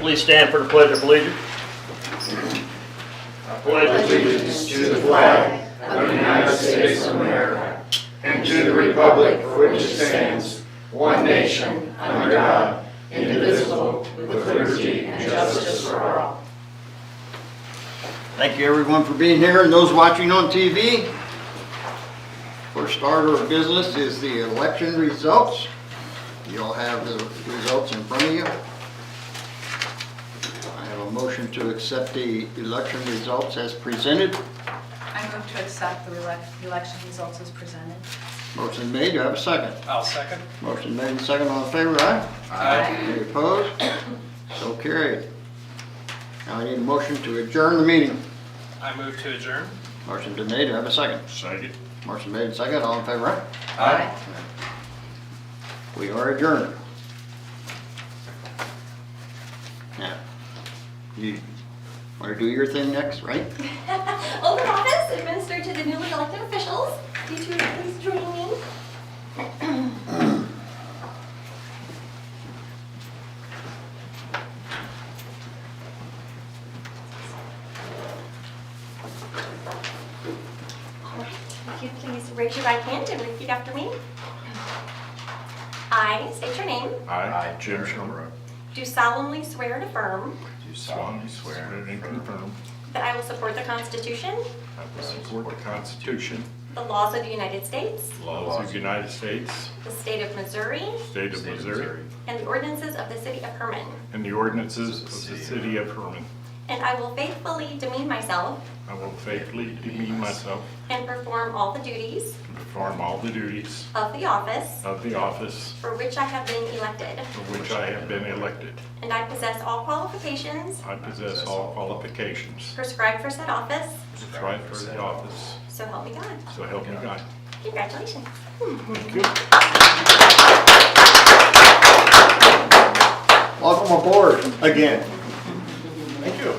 Please stand for the Pledge of Allegiance. I pledge allegiance to the flag of the United States of America and to the republic for which it stands, one nation, under God, indivisible, with liberty and justice for all. Thank you everyone for being here and those watching on TV. First order of business is the election results. You all have the results in front of you. I have a motion to accept the election results as presented. I move to accept the election results as presented. Motion made, do I have a second? I'll second. Motion made and second, all in favor, aye? Aye. Any opposed? So carried. Now I need a motion to adjourn the meeting. I move to adjourn. Motion been made, do I have a second? Second. Motion made and second, all in favor, aye? Aye. We are adjourned. Now, you want to do your thing next, right? Oath of office administered to the newly elected officials. You two please join me. All right, if you please raise your right hand and repeat after me. I state your name. I, Jim Sherman, Do solemnly swear and affirm do solemnly swear and confirm that I will support the Constitution, I will support the Constitution, the laws of the United States, laws of the United States, the state of Missouri, state of Missouri, and the ordinances of the city of Hermann. and the ordinances of the city of Hermann. And I will faithfully demean myself I will faithfully demean myself and perform all the duties and perform all the duties of the office of the office for which I have been elected. for which I have been elected. And I possess all qualifications I possess all qualifications prescribed for said office, prescribed for the office, so help me God. so help me God. Congratulations. Thank you. Welcome aboard again. Thank you.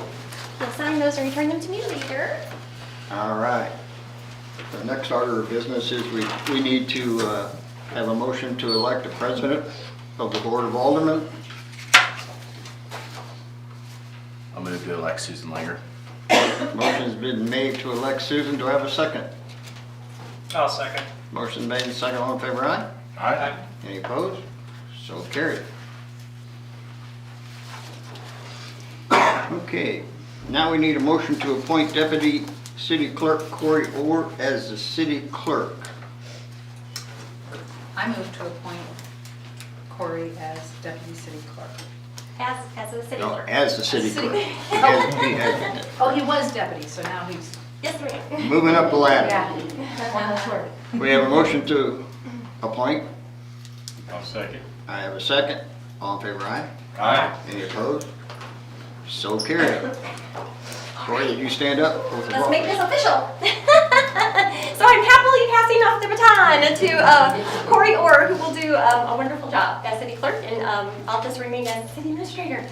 You'll sign those and return them to me later. All right. The next order of business is we need to have a motion to elect a president of the Board of Aldermen. I'll move to elect Susan Langer. Motion's been made to elect Susan. Do I have a second? I'll second. Motion made and second, all in favor, aye? Aye. Any opposed? So carried. Okay, now we need a motion to appoint Deputy City Clerk Corey Orr as the city clerk. I move to appoint Corey as deputy city clerk. As a city No, clerk. as the city As city- clerk. He has- Oh, he was deputy, so now he's, Yes, ma'am. Moving up the ladder. yeah, one less word. We have a motion to appoint. I'll second. I have a second. All in favor, aye? Aye. Any opposed? So carried. Corey, did you stand up? Oath of Let's make office. this official. So I'm happily passing off the baton to Corey Orr, who will do a wonderful job as city clerk, and I'll just remain as city administrator.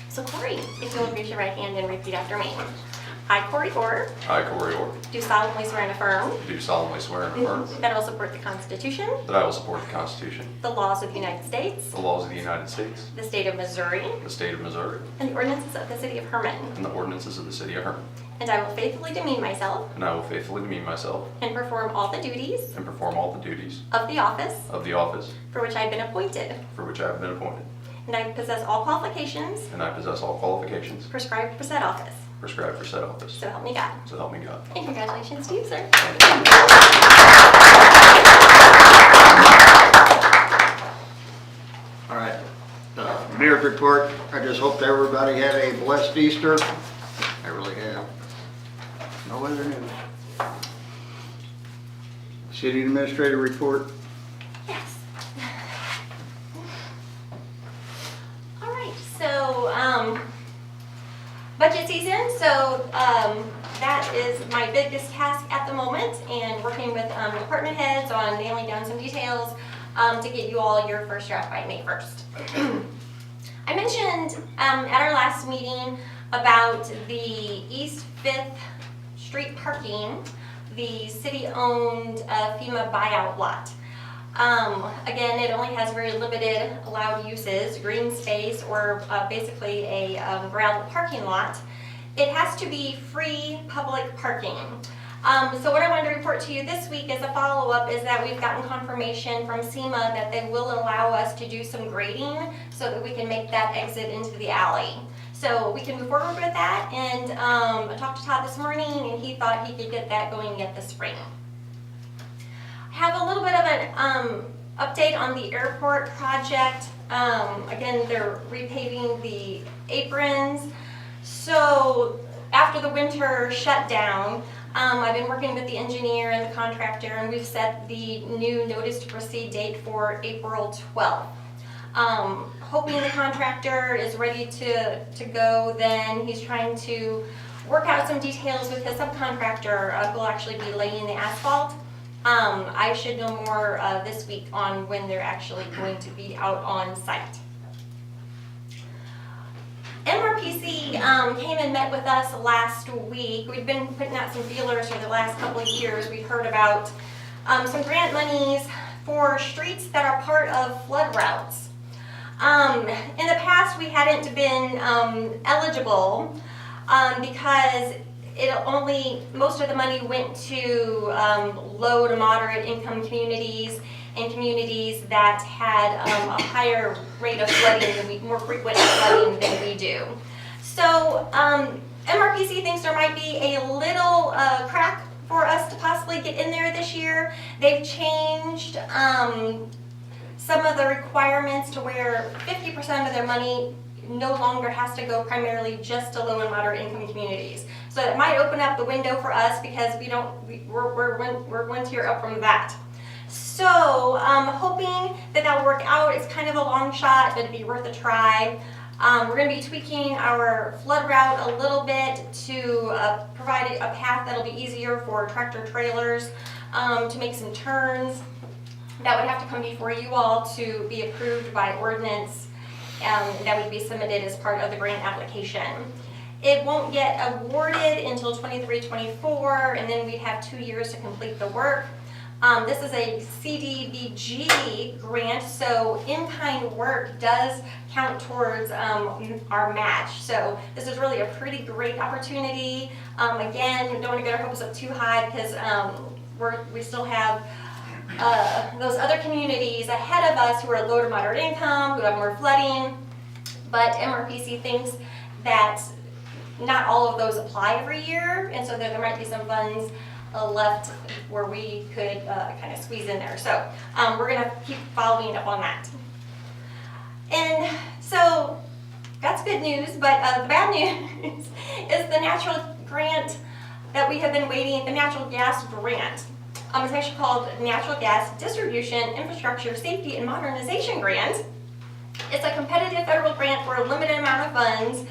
So Corey, if you'll raise your right hand and repeat after me. I, Corey Orr, I, Corey Orr, do solemnly swear and affirm do solemnly swear and affirm that I will support the Constitution, that I will support the Constitution, the laws of the United States, the laws of the United States, the state of Missouri, the state of Missouri, and the ordinances of the city of Hermann. and the ordinances of the city of Hermann. And I will faithfully demean myself And I will faithfully demean myself and perform all the duties and perform all the duties of the office of the office for which I have been appointed. for which I have been appointed. And I possess all qualifications And I possess all qualifications prescribed for said office. prescribed for said office. So help me God. So help me God. And congratulations to you, sir. All right. Mayor's report. I just hope everybody had a blessed Easter. I really have. No other news. City administrator report. Yes. All right, so budget season. So that is my biggest task at the moment, and working with department heads on nailing down some details to get you all your first draft by May 1st. I mentioned at our last meeting about the East 5th Street parking, the city-owned FEMA buyout lot. Again, it only has very limited allowed uses, green space, or basically a gravel parking lot. It has to be free public parking. So what I wanted to report to you this week as a follow-up is that we've gotten confirmation from SEMA that they will allow us to do some grading so that we can make that exit into the alley. So we can move forward with that, and I talked to Todd this morning and he thought he could get that going yet this spring. I have a little bit of an update on the airport project. Again, they're repaving the aprons. So after the winter shutdown, I've been working with the engineer and the contractor, and we've set the new notice to proceed date for April 12th. Hoping the contractor is ready to go then. He's trying to work out some details with his subcontractor who will actually be laying the asphalt. I should know more this week on when they're actually going to be out on site. MRPC came and met with us last week. We've been putting out some feelers for the last couple of years. We've heard about some grant monies for streets that are part of flood routes. In the past, we hadn't been eligible because most of the money went to low to moderate income communities and communities that had a higher rate of flooding, more frequent flooding than we do. So MRPC thinks there might be a little crack for us to possibly get in there this year. They've changed some of the requirements to where 50% of their money no longer has to go primarily just to low and moderate income communities. So it might open up the window for us because we're 1 tier up from that. So I'm hoping that will work out. It's kind of a long shot, but it'd be worth a try. We're going to be tweaking our flood route a little bit to provide a path that'll be easier for tractor trailers to make some turns. That would have to come before you all to be approved by ordinance. That would be submitted as part of the grant application. It won't get awarded until 23-24, and then we'd have 2 years to complete the work. This is a CDBG grant, so in-kind work does count towards our match. So this is really a pretty great opportunity. Again, we don't want to get our hopes up too high because we still have those other communities ahead of us who are low to moderate income, who have more flooding, but MRPC thinks that not all of those apply every year, and so there might be some funds left where we could kind of squeeze in there. So we're going to keep following up on that. And so that's good news, but the bad news is the natural grant that we have been waiting, the natural gas grant. It's actually called Natural Gas Distribution Infrastructure Safety and Modernization Grant. It's a competitive federal grant for a limited amount of funds,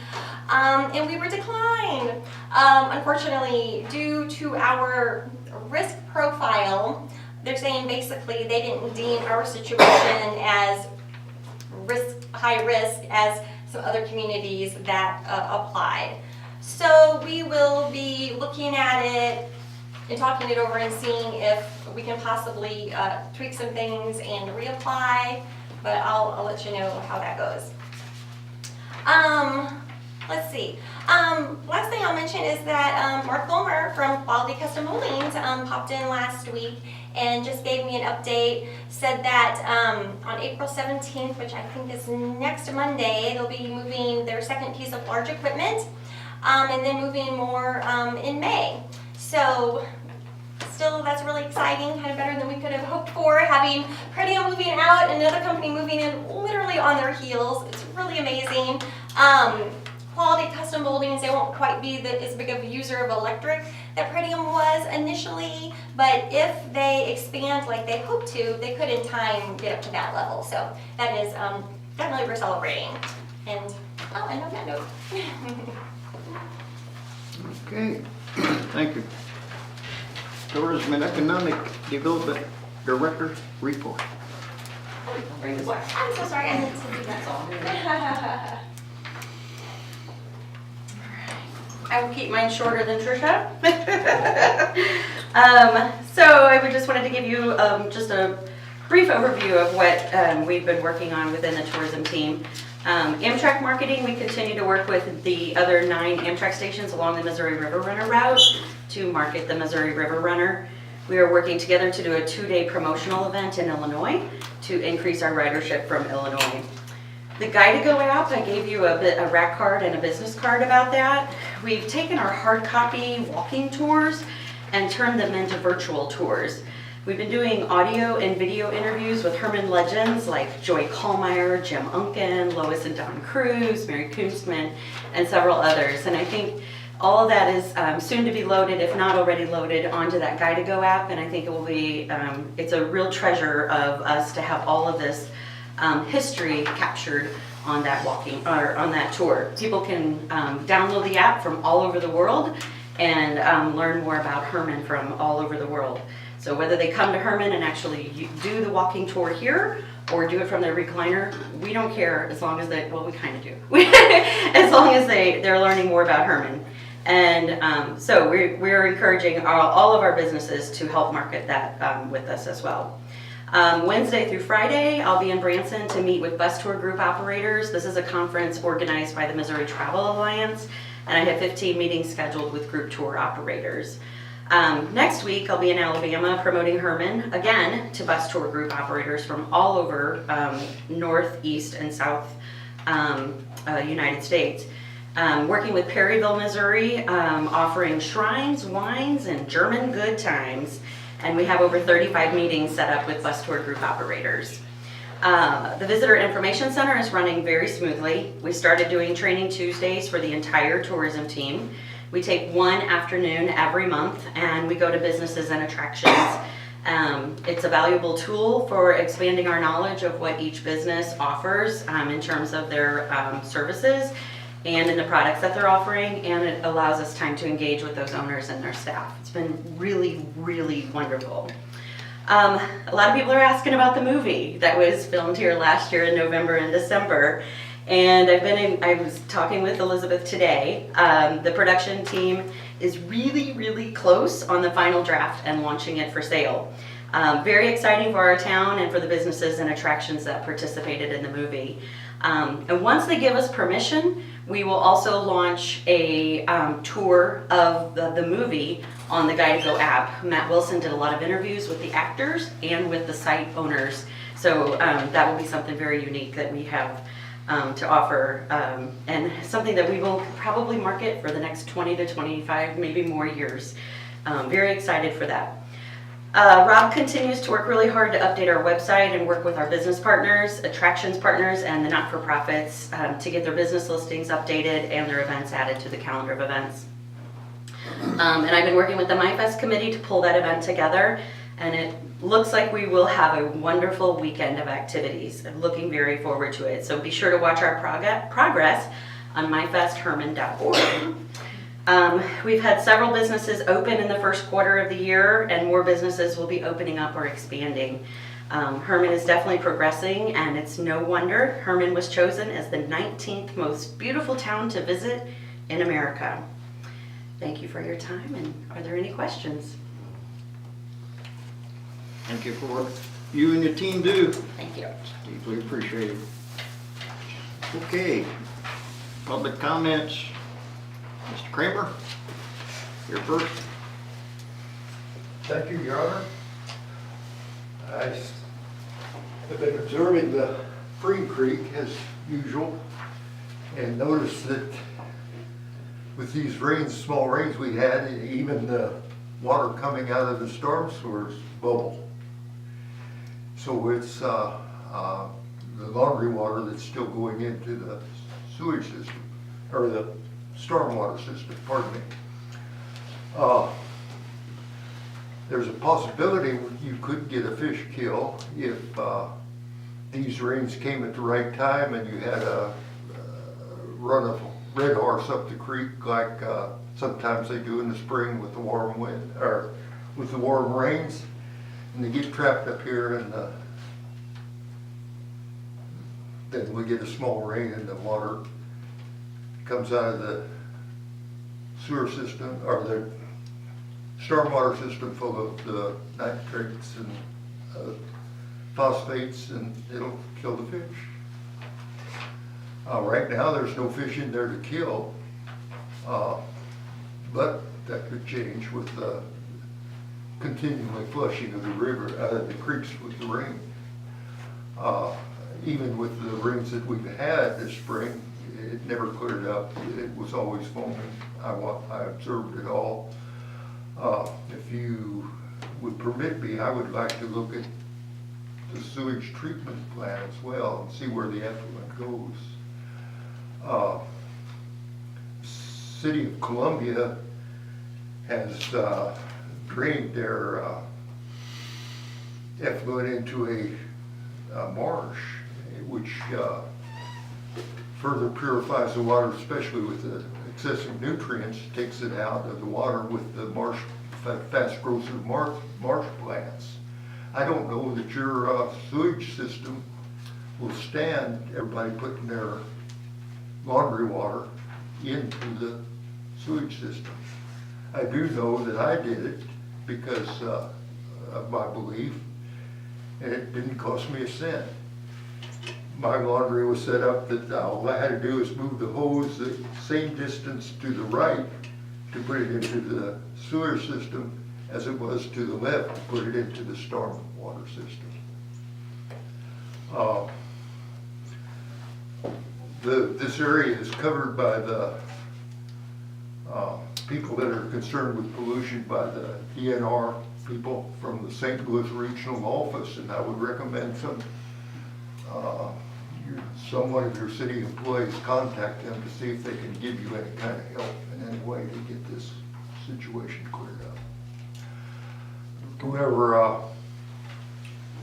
and we were declined. Unfortunately, due to our risk profile, they're saying basically they didn't deem our situation as high risk as some other communities that applied. So we will be looking at it and talking it over and seeing if we can possibly tweak some things and reapply, but I'll let you know how that goes. Let's see. Last thing I'll mention is that Mark Bulmer from Quality Custom Moldings popped in last week and just gave me an update, said that on April 17th, which I think is next Monday, they'll be moving their second piece of large equipment, and then moving more in May. So still, that's really exciting, kind of better than we could have hoped for, having Pretium moving out and another company moving in literally on their heels. It's really amazing. Quality Custom Moldings, they won't quite be as big of a user of electric that Pretium was initially, but if they expand like they hope to, they could in time get up to that level. So that is definitely worth celebrating. And and on that note. Okay, thank you. Tourism and Economic Development Director report. I'm so sorry, I meant to do that. I will keep mine shorter than Trisha. So I just wanted to give you just a brief overview of what we've been working on within the tourism team. Amtrak marketing, we continue to work with the other 9 Amtrak stations along the Missouri River Runner route to market the Missouri River Runner. We are working together to do a 2-day promotional event in Illinois to increase our ridership from Illinois. The Guide-to-Go app, I gave you a rack card and a business card about that. We've taken our hard copy walking tours and turned them into virtual tours. We've been doing audio and video interviews with Hermann legends like Joy Kallmeyer, Jim Unken, Lois and Don Cruz, Mary Kunstman, and several others. And I think all of that is soon to be loaded, if not already loaded, onto that Guide-to-Go app. And I think it will be, it's a real treasure of us to have all of this history captured on that walking or on that tour. People can download the app from all over the world and learn more about Hermann from all over the world. So whether they come to Hermann and actually do the walking tour here or do it from their recliner, we don't care as long as they, well, we kind of do, as long as they're learning more about Hermann. And so we're encouraging all of our businesses to help market that with us as well. Wednesday through Friday, I'll be in Branson to meet with bus tour group operators. This is a conference organized by the Missouri Travel Alliance, and I have 15 meetings scheduled with group tour operators. Next week, I'll be in Alabama promoting Hermann, again, to bus tour group operators from all over North, East, and South United States. Working with Perryville, Missouri, offering shrines, wines, and German good times. And we have over 35 meetings set up with bus tour group operators. The Visitor Information Center is running very smoothly. We started doing training Tuesdays for the entire tourism team. We take one afternoon every month and we go to businesses and attractions. It's a valuable tool for expanding our knowledge of what each business offers in terms of their services and in the products that they're offering, and it allows us time to engage with those owners and their staff. It's been really, really wonderful. A lot of people are asking about the movie that was filmed here last year in November and December. And I was talking with Elizabeth today. The production team is really, really close on the final draft and launching it for sale. Very exciting for our town and for the businesses and attractions that participated in the movie. And once they give us permission, we will also launch a tour of the movie on the Guide-to-Go app. Matt Wilson did a lot of interviews with the actors and with the site owners. So that will be something very unique that we have to offer, and something that we will probably market for the next 20 to 25, maybe more years. Very excited for that. Rob continues to work really hard to update our website and work with our business partners, attractions partners, and the not-for-profits to get their business listings updated and their events added to the calendar of events. And I've been working with the MyFest committee to pull that event together, and it looks like we will have a wonderful weekend of activities. I'm looking very forward to it. So be sure to watch our progress on myfestherman.org. We've had several businesses open in the first quarter of the year, and more businesses will be opening up or expanding. Hermann is definitely progressing, and it's no wonder Hermann was chosen as the 19th most beautiful town to visit in America. Thank you for your time, and are there any questions? Thank you for what you and your team do. Thank you. Deeply appreciated. Okay, public comments. Mr. Kramer, you're first. Thank you, Your Honor. I have been observing the Free Creek as usual and noticed that with these rains, small rains we had, even the water coming out of the storm sewers bubble. So it's the laundry water that's still going into the sewage system, or the stormwater system, pardon me. There's a possibility you could get a fish kill if these rains came at the right time and you had a run of red horse up the creek like sometimes they do in the spring with the warm wind, or with the warm rains, and they get trapped up here, and then we get a small rain and the water comes out of the sewer system, or the stormwater system, full of the nitrates and phosphates and it'll kill the fish. Right now, there's no fish in there to kill, but that could change with the continually flushing of the river, the creeks with the rain. Even with the rains that we've had this spring, it never cleared up. It was always foaming. I observed it all. If you would permit me, I would like to look at the sewage treatment plant as well and see where the effluent goes. City of Columbia has drained their effluent into a marsh, which further purifies the water, especially with the excessive nutrients, takes it out of the water with the marsh, fast growth of marsh plants. I don't know that your sewage system will stand everybody putting their laundry water into the sewage system. I do know that I did it because of my belief, and it didn't cost me a cent. My laundry was set up that all I had to do is move the hose the same distance to the right to put it into the sewer system as it was to the left to put it into the storm water system. This area is covered by the people that are concerned with pollution by the DNR people from the St. Louis Regional Office, and I would recommend someone of your city employees contact them to see if they can give you any kind of help in any way to get this situation cleared up. However,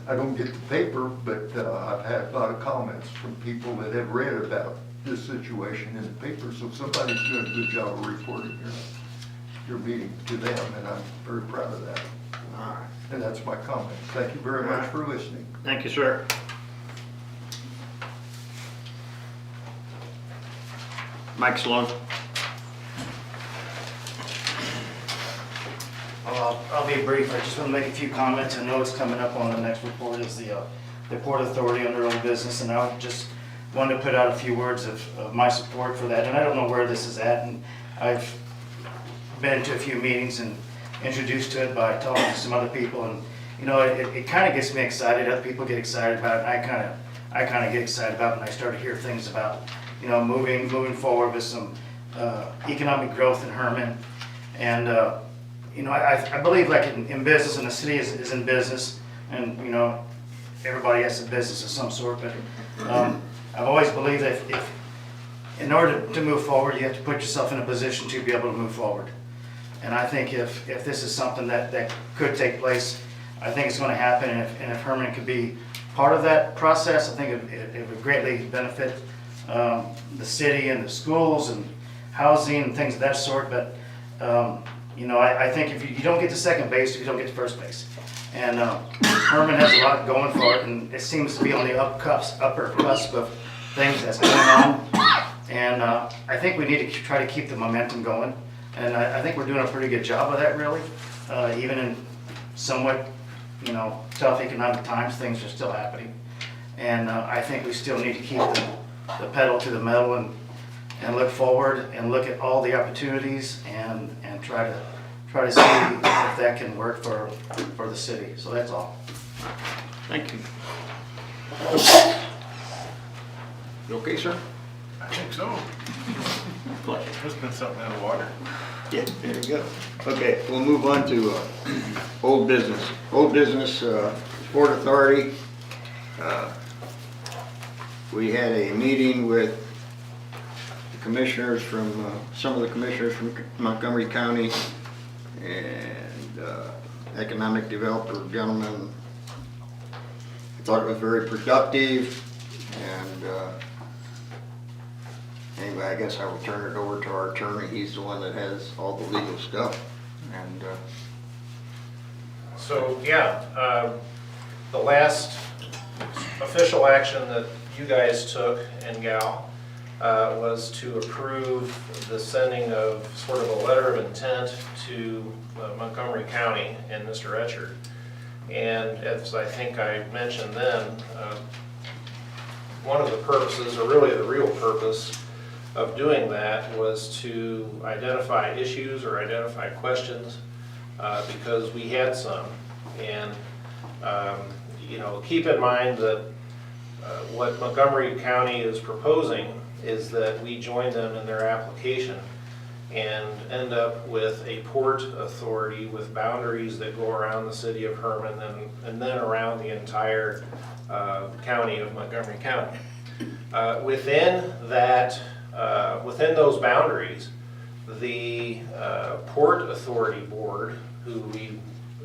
I don't get the paper, but I've had a lot of comments from people that have read about this situation in the paper, so somebody's doing a good job of reporting your meeting to them, and I'm very proud of that. All right. And that's my comments. Thank you very much for listening. Thank you, sir. Mike Sloan. I'll be brief. I just want to make a few comments. I know it's coming up on the next report is the Port Authority under old business, and I just wanted to put out a few words of my support for that. And I don't know where this is at, and I've been to a few meetings and introduced to it by talking to some other people, and you know, it kind of gets me excited. Other people get excited about it. I kind of get excited about it when I start to hear things about, you know, moving forward with some economic growth in Hermann. And you know, I believe like in business, and the city is in business, and you know, everybody has a business of some sort, but I've always believed that if in order to move forward, you have to put yourself in a position to be able to move forward. And I think if this is something that could take place, I think it's going to happen, and if Hermann could be part of that process, I think it would greatly benefit the city and the schools and housing and things of that sort. But you know, I think if you don't get to second base, if you don't get to first base. And Hermann has a lot going for it, and it seems to be on the upper cusp of things that's going on. And I think we need to try to keep the momentum going. And I think we're doing a pretty good job of that, really. Even in somewhat, you know, tough economic times, things are still happening. And I think we still need to keep the pedal to the metal and look forward and look at all the opportunities and try to see if that can work for the city. So that's all. Thank you. You okay, sir? I think so. Pleasure. There's been something in the water. Yeah, there you go. Okay, we'll move on to old business. Old business, Port Authority. We had a meeting with the commissioners from, some of the commissioners from Montgomery County and economic developer gentleman. I thought it was very productive, and anyway, I guess I will turn it over to our attorney. He's the one that has all the legal stuff. And so, yeah, the last official action that you guys took, and gal, was to approve the sending of sort of a letter of intent to Montgomery County and Mr. Etchard And as I think I mentioned then, one of the purposes, or really the real purpose of doing that, was to identify issues or identify questions, because we had some. And you know, keep in mind that what Montgomery County is proposing is that we join them in their application and end up with a port authority with boundaries that go around the city of Hermann and then around the entire county of Montgomery County. Within those boundaries, the Port Authority Board, who we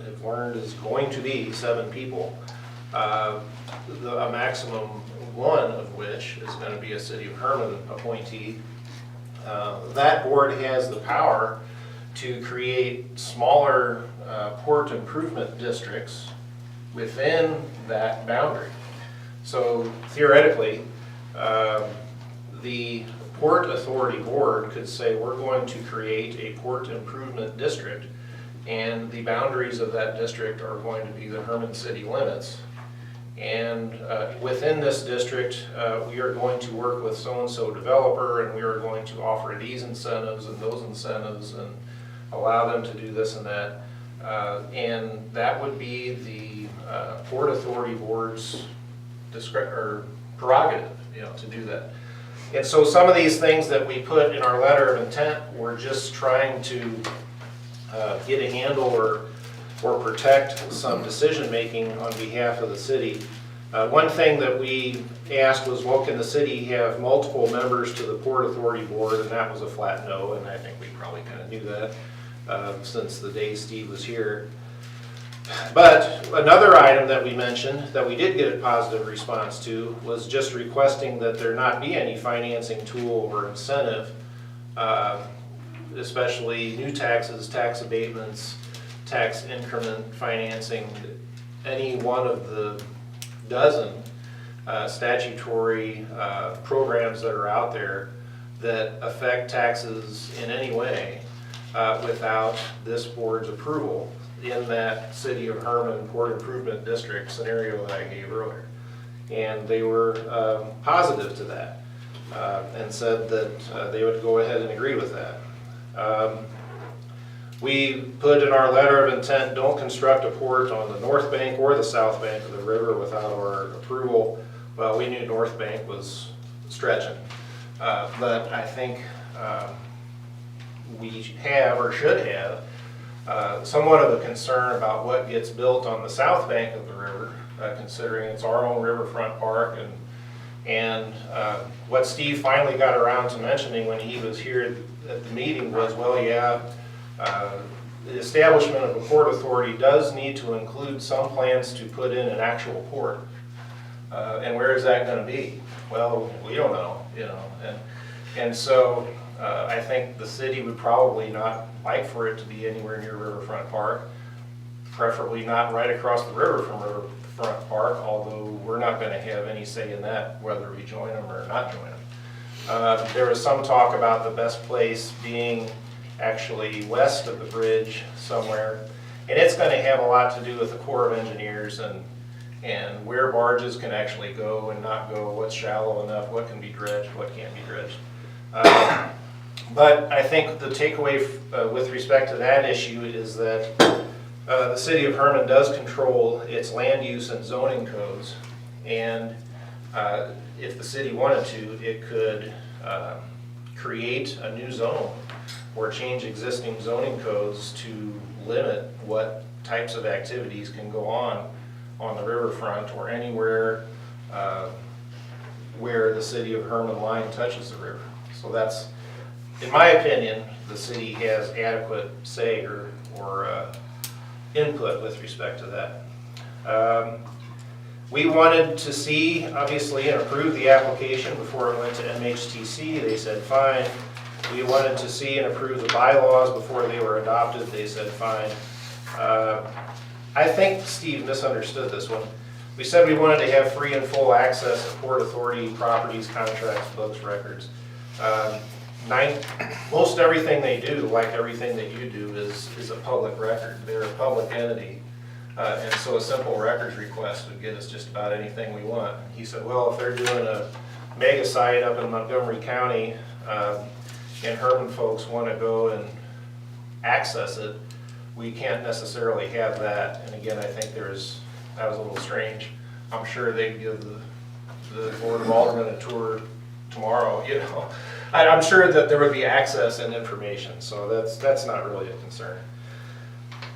have learned is going to be 7 people, a maximum one of which is going to be a City of Hermann appointee. That board has the power to create smaller port improvement districts within that boundary. So theoretically, the Port Authority Board could say, we're going to create a port improvement district, and the boundaries of that district are going to be the Hermann city limits. And within this district, we are going to work with so-and-so developer, and we are going to offer these incentives and those incentives and allow them to do this and that. And that would be the Port Authority Board's prerogative, you know, to do that. And so some of these things that we put in our letter of intent, we're just trying to get a handle or protect some decision-making on behalf of the city. One thing that we asked was, well, can the city have multiple members to the Port Authority Board? And that was a flat no, and I think we probably kind of knew that since the day Steve was here. But another item that we mentioned that we did get a positive response to was just requesting that there not be any financing tool or incentive, especially new taxes, tax abatements, tax increment financing, any one of the dozen statutory programs that are out there that affect taxes in any way without this board's approval in that City of Hermann Port Improvement District scenario that I gave earlier. And they were positive to that and said that they would go ahead and agree with that. We put in our letter of intent, don't construct a port on the north bank or the south bank of the river without our approval. Well, we knew north bank was stretching, but I think we have or should have somewhat of a concern about what gets built on the south bank of the river, considering it's our own riverfront park. And what Steve finally got around to mentioning when he was here at the meeting was, well, yeah, the establishment of a port authority does need to include some plans to put in an actual port. And where is that going to be? Well, we don't know, you know. And so I think the city would probably not like for it to be anywhere near Riverfront Park, preferably not right across the river from Riverfront Park, although we're not going to have any say in that, whether we join them or not join them. There was some talk about the best place being actually west of the bridge somewhere, and it's going to have a lot to do with the Corps of Engineers and where barges can actually go and not go, what's shallow enough, what can be dredged, what can't be dredged. But I think the takeaway with respect to that issue is that the City of Hermann does control its land use and zoning codes, and if the city wanted to, it could create a new zone or change existing zoning codes to limit what types of activities can go on the riverfront or anywhere where the City of Hermann line touches the river. So that's, in my opinion, the city has adequate say or input with respect to that. We wanted to see, obviously, and approve the application before it went to MHTC. They said fine. We wanted to see and approve the bylaws before they were adopted. They said fine. I think Steve misunderstood this one. We said we wanted to have free and full access to Port Authority properties, contracts, books, records. Most everything they do, like everything that you do, is a public record. They're a public entity. And so a simple records request would get us just about anything we want. He said, well, if they're doing a mega site up in Montgomery County, and Hermann folks want to go and access it, we can't necessarily have that. And again, I think that was a little strange. I'm sure they'd give the Board of Aldermen a tour tomorrow, you know. I'm sure that there would be access and information, so that's not really a concern.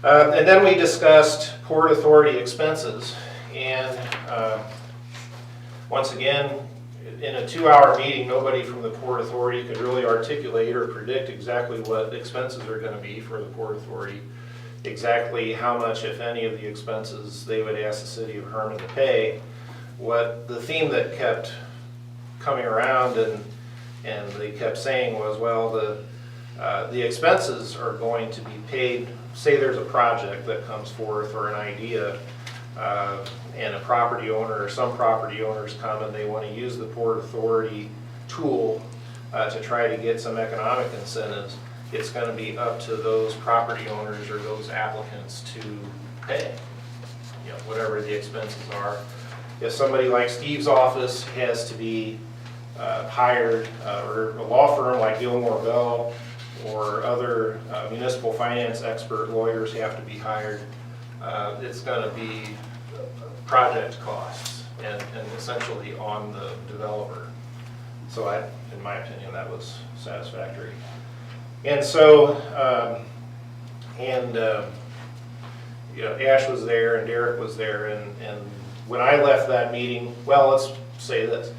And then we discussed Port Authority expenses, and once again, in a 2-hour meeting, nobody from the Port Authority could really articulate or predict exactly what expenses are going to be for the Port Authority, exactly how much, if any, of the expenses they would ask the city of Hermann to pay. What the theme that kept coming around and they kept saying was, well, the expenses are going to be paid. Say there's a project that comes forth or an idea, and a property owner or some property owners come and they want to use the Port Authority tool to try to get some economic incentives. It's going to be up to those property owners or those applicants to pay, you know, whatever the expenses are. If somebody like Steve's office has to be hired, or a law firm like Gilmore Bell or other municipal finance expert lawyers have to be hired, it's going to be project costs and essentially on the developer. So in my opinion, that was satisfactory. And so, you know, Ash was there and Derek was there, and when I left that meeting, well, let's say this,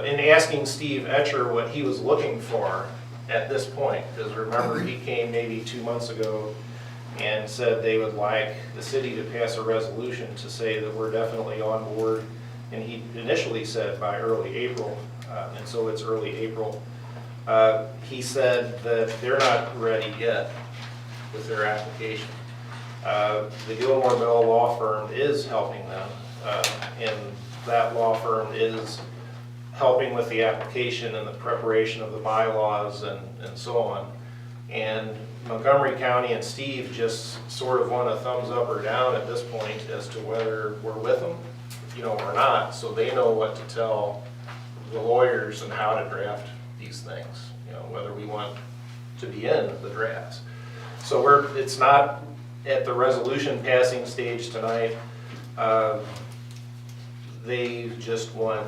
in asking Steve Etcher what he was looking for at this point, because remember he came maybe 2 months ago and said they would like the city to pass a resolution to say that we're definitely on board, and he initially said by early April, and so it's early April. He said that they're not ready yet with their application. The Gilmore Bell law firm is helping them, and that law firm is helping with the application and the preparation of the bylaws and so on. And Montgomery County and Steve just sort of want a thumbs up or down at this point as to whether we're with them, you know, or not, so they know what to tell the lawyers and how to draft these things, you know, whether we want to be in the drafts. So it's not at the resolution passing stage tonight. They just want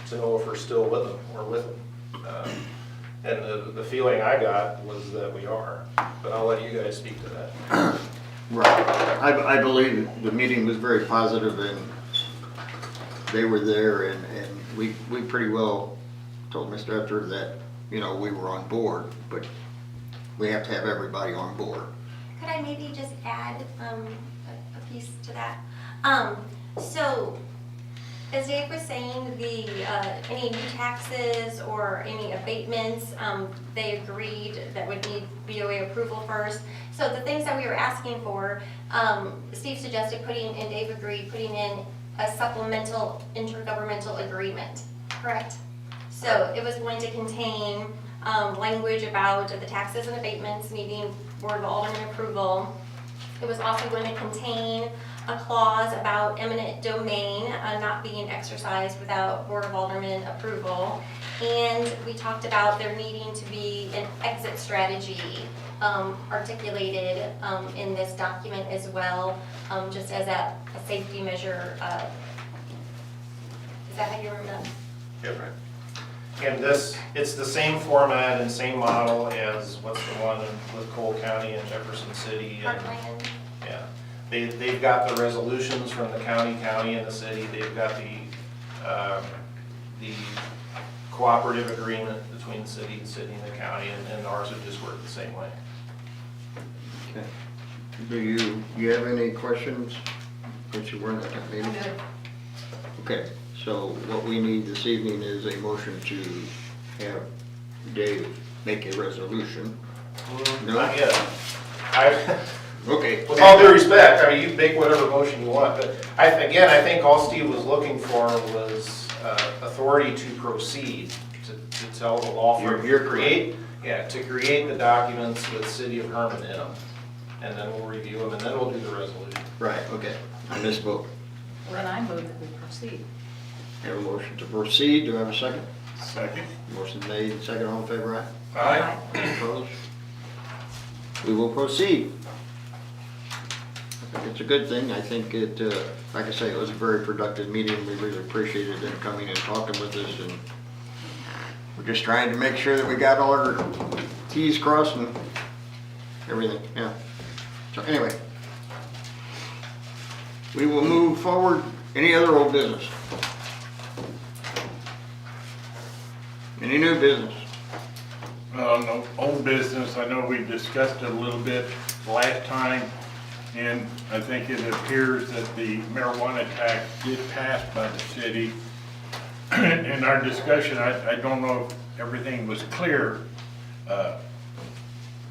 to know if we're still with them or with them. And the feeling I got was that we are, but I'll let you guys speak to that. Right. I believe the meeting was very positive and they were there and we pretty well told Mr. Etcher that, you know, we were on board, but we have to have everybody on board. Could I maybe just add a piece to that? So, as Dave was saying, any new taxes or any abatements, they agreed that would need BOA approval first. So the things that we were asking for, Steve suggested and Dave agreed, putting in a supplemental intergovernmental agreement, correct? So it was going to contain language about the taxes and abatements needing Board of Alderman approval. It was also going to contain a clause about eminent domain not being exercised without Board of Alderman approval. And we talked about there needing to be an exit strategy articulated in this document as well, just as a safety measure. Is that how you remember that? Yeah, right. And it's the same format and same model as what's the one with Cole County and Jefferson City. And, Heartland. yeah, they've got the resolutions from the county, and the city. They've got the cooperative agreement between the city and the county, and ours would just work the same way. Okay. Do you have any questions? Since you weren't at that meeting? Okay, so what we need this evening is a motion to have Dave make a resolution. No? Not yet. Okay. With all due respect, I mean, you make whatever motion you want, but I think all Steve was looking for was authority to proceed, to tell the law firm You're to create the documents with City of Hermann in them. and then we'll review them, and then we'll do the resolution. Right, okay. I misspoke. Then I move that we proceed. Have a motion to proceed. Do I have a second? Second. Motion made, and second. All in favor, aye? Aye. Any opposed? We will proceed. I think it's a good thing. I think it, like I say, it was a very productive meeting. We really appreciated them coming and talking with us, and we're just trying to make sure that we got all our T's crossed and everything, yeah. So anyway, we will move forward. Any other old business? Any new business? No, old business, I know we discussed it a little bit last time, and I think it appears that the marijuana tax did pass by the city. In our discussion, I don't know if everything was clear,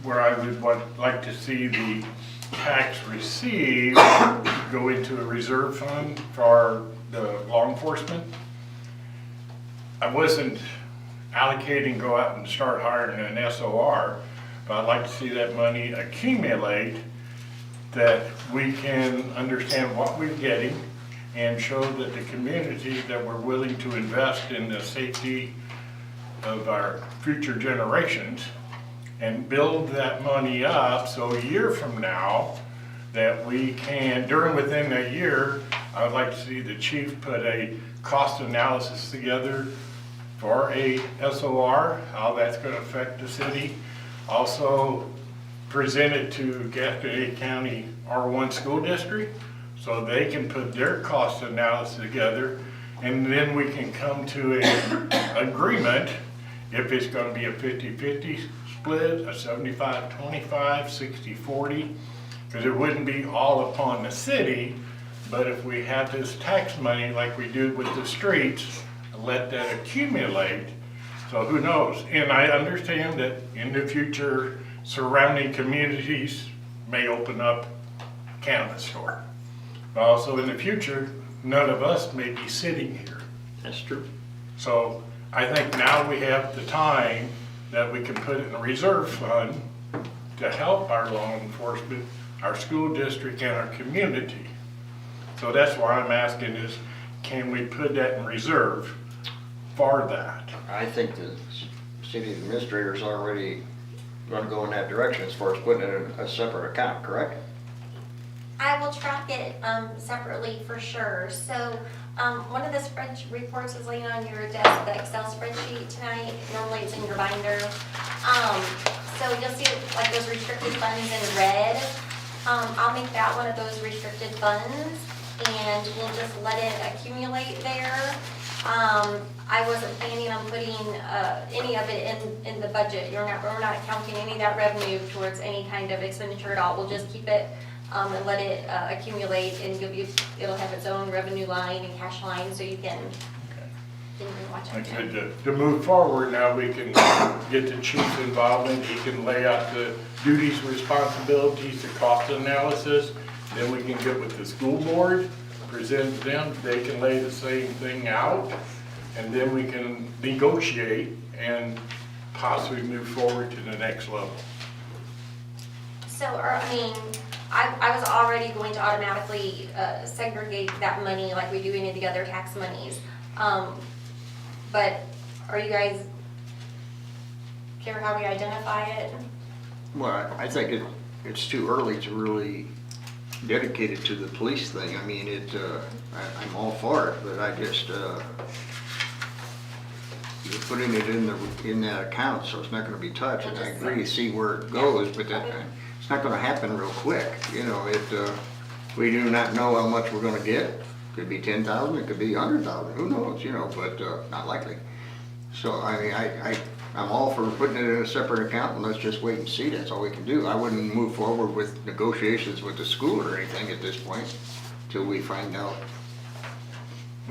where I would like to see the tax received go into a reserve fund for the law enforcement. I wasn't allocating, go out and start hiring an SOR, but I'd like to see that money accumulate, that we can understand what we're getting and show that the community that we're willing to invest in the safety of our future generations and build that money up so a year from now that we can, within a year, I would like to see the chief put a cost analysis together for a SOR, how that's going to affect the city. Also present it to Gaston County R1 school district so they can put their cost analysis together, and then we can come to an agreement if it's going to be a 50-50 split, a 75-25, 60-40, because it wouldn't be all upon the city, but if we have this tax money like we do with the streets, let that accumulate, so who knows? And I understand that in the future, surrounding communities may open up a cannabis store. But also in the future, none of us may be sitting here. That's true. So I think now we have the time that we can put it in a reserve fund to help our law enforcement, our school district, and our community. So that's why I'm asking is, can we put that in reserve for that? I think the city administrator's already going to go in that direction as far as putting it in a separate account, correct? I will track it separately for sure. So one of the spreadsheet reports is laying on your desk, the Excel spreadsheet tonight. Normally it's in your binder. So you'll see like those restricted funds in red. I'll make that one of those restricted funds, and we'll just let it accumulate there. I wasn't planning on putting any of it in the budget. We're not counting any of that revenue towards any kind of expenditure at all. We'll just keep it and let it accumulate, and it'll have its own revenue line and cash line, so you can watch it. Like I said, to move forward now, we can get the chief involved, and he can lay out the duties, responsibilities, the cost analysis. Then we can get with the school board, present to them, they can lay the same thing out, and then we can negotiate and possibly move forward to the next level. So, I was already going to automatically segregate that money like we do any of the other tax monies. But are you guys care how we identify it? Well, I think it's too early to really dedicate it to the police thing. I mean, I'm all for it, but I just, you're putting it in that account, so it's not gonna be touched. And I agree, see where it goes, but it's not gonna happen real quick. You know, we do not know how much we're gonna get. Could be 10,000, it could be 100,000, who knows, you know, but not likely. So, I mean, I'm all for putting it in a separate account, and let's just wait and see. That's all we can do. I wouldn't move forward with negotiations with the school or anything at this point till we find out.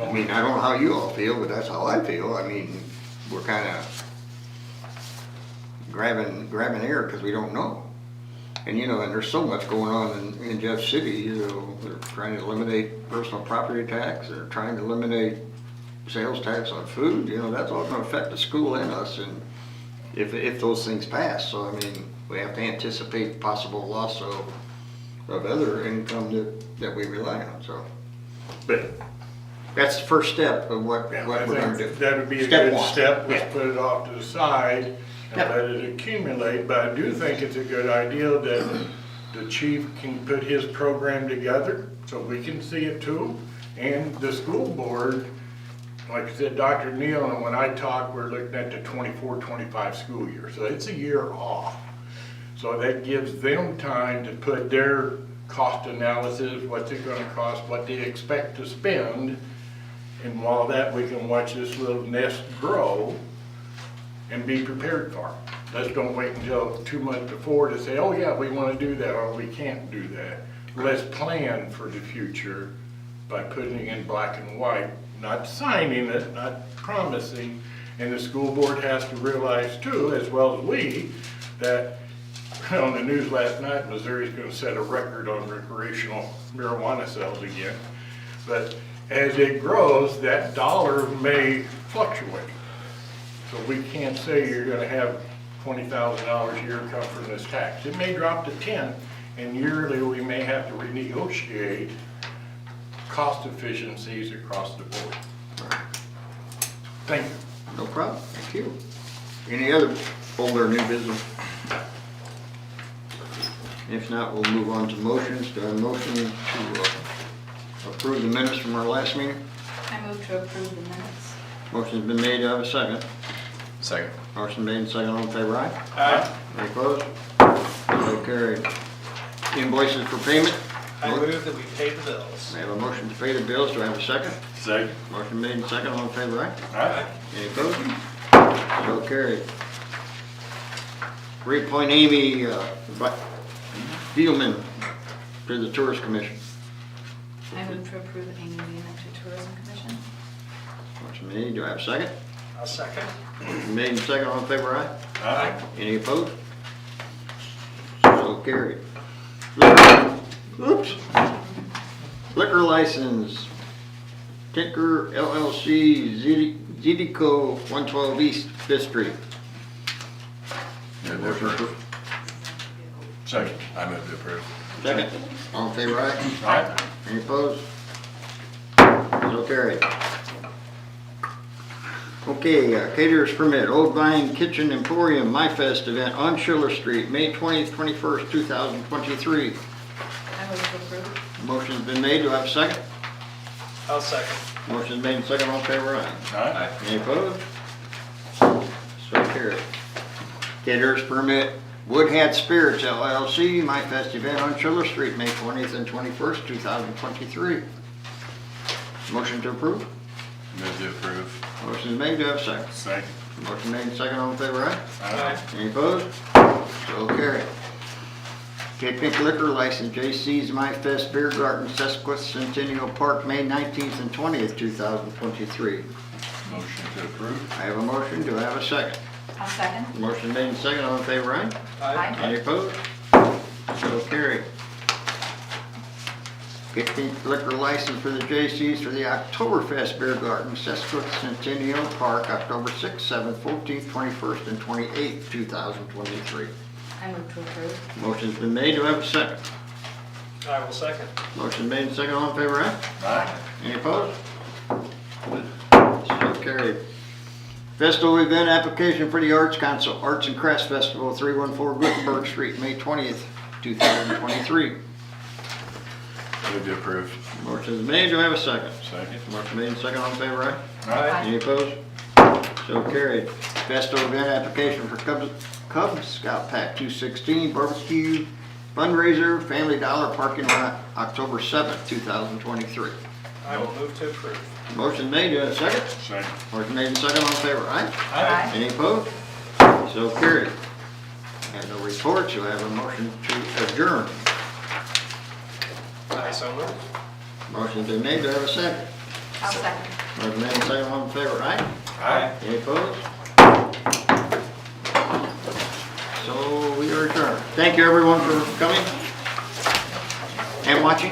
I mean, I don't know how you all feel, but that's how I feel. I mean, we're kind of grabbing air because we don't know. And you know, and there's so much going on in Jeff City. You know, they're trying to eliminate personal property tax. They're trying to eliminate sales tax on food. You know, that's all going to affect the school and us. And if those things pass, so I mean, we have to anticipate possible loss of of other income that we rely on, so. But That's the first step of what yeah, we're gonna I do. think that would be a Step good one. step, Yeah. let's put it off to the side and Yep. let it accumulate. But I do think it's a good idea that the chief can put his program together so we can see it too. And the school board, like I said, Dr. Neal, and when I talked, we're looking at the 24-25 school year. So it's a year off. So that gives them time to put their cost analysis, what's it gonna cost, what they expect to spend. And while that, we can watch this little nest grow and be prepared for it. Let's don't wait until 2 months before to say, oh yeah, we wanna do that, or we can't do that. Let's plan for the future by putting it in black and white, not signing it, not promising. And the school board has to realize too, as well as we, that on the news last night, Missouri's gonna set a record on recreational marijuana sales again. But as it grows, that dollar may fluctuate. So we can't say you're gonna have $20,000 a year come from this tax. It may drop to 10, and yearly we may have to renegotiate cost efficiencies across the board. Thank you. No problem, thank you. Any other old or new business? If not, we'll move on to motions. Do I have a motion to approve the minutes from our last meeting? I move to approve the minutes. Motion's been made, do I have a second? Second. Motion made and second, all in favor, aye? Aye. Any opposed? So carried. Invoices for payment? I move that we pay the bills. I have a motion to pay the bills, do I have a second? Second. Motion made and second, all in favor, aye? Aye. Any opposed? So carried. Reappoint Amy Beelman to the Tourist Commission. I move to approve Amy Beeman to Tourism Commission. Motion made, do I have a second? I'll second. Motion made and second, all in favor, aye? Aye. Any opposed? So carried. Liquor- Oops. Liquor license, Tinker LLC, Zidico 112 East Fifth Street. Move to approve. Second. I move to approve. Second, all in favor, aye? Aye. Any opposed? So carried. Okay, caterers permit, Old Vine Kitchen Emporium My Fest event on Schiller Street, May 20th, 21st, 2023. I move to approve. Motion's been made, do I have a second? I'll second. Motion's made and second, all in favor, aye? Aye. Any opposed? So carried. Caterers permit, Wood Hat Spirits LLC, My Fest event on Schiller Street, May 20th and 21st, 2023. Motion to approve? Move to approve. Motion is made, do I have a second? Second. Motion made and second, all in favor, aye? Aye. Any opposed? So carried. Picnic liquor license, J.C.'s My Fest Beer Garden, Sesquicentennial Park, May 19th and 20th, 2023. Motion to approve. I have a motion, do I have a second? I'll second. Motion made and second, all in favor, aye? Aye. Any opposed? So carried. Picnic liquor license for the J.C.'s for the Oktoberfest Beer Garden, Sesquicentennial Park, October 6th, 7th, 14th, 21st, and 28th, 2023. I move to approve. Motion's been made, do I have a second? I will second. Motion made and second, all in favor, aye? Aye. Any opposed? So carried. Festival event application for the Arts Council, Arts and Crafts Festival, 314 Gutenberg Street, May 20th, 2023. Move to approve. Motion is made, do I have a second? Second. Motion made and second, all in favor, aye? Aye. Any opposed? So carried. Festival event application for Cub Scout Pack 216 barbecue fundraiser, Family Dollar parking lot, October 7th, 2023. I will move to approve. Motion made, do I have a second? Second. Motion made and second, all in favor, aye? Aye. Any opposed? So carried. And no reports, you have a motion to adjourn. I so move. Motion's been made, do I have a second? I'll second. Motion made and second, all in favor, aye? Aye. Any opposed? So we are adjourned. Thank you everyone for coming and watching.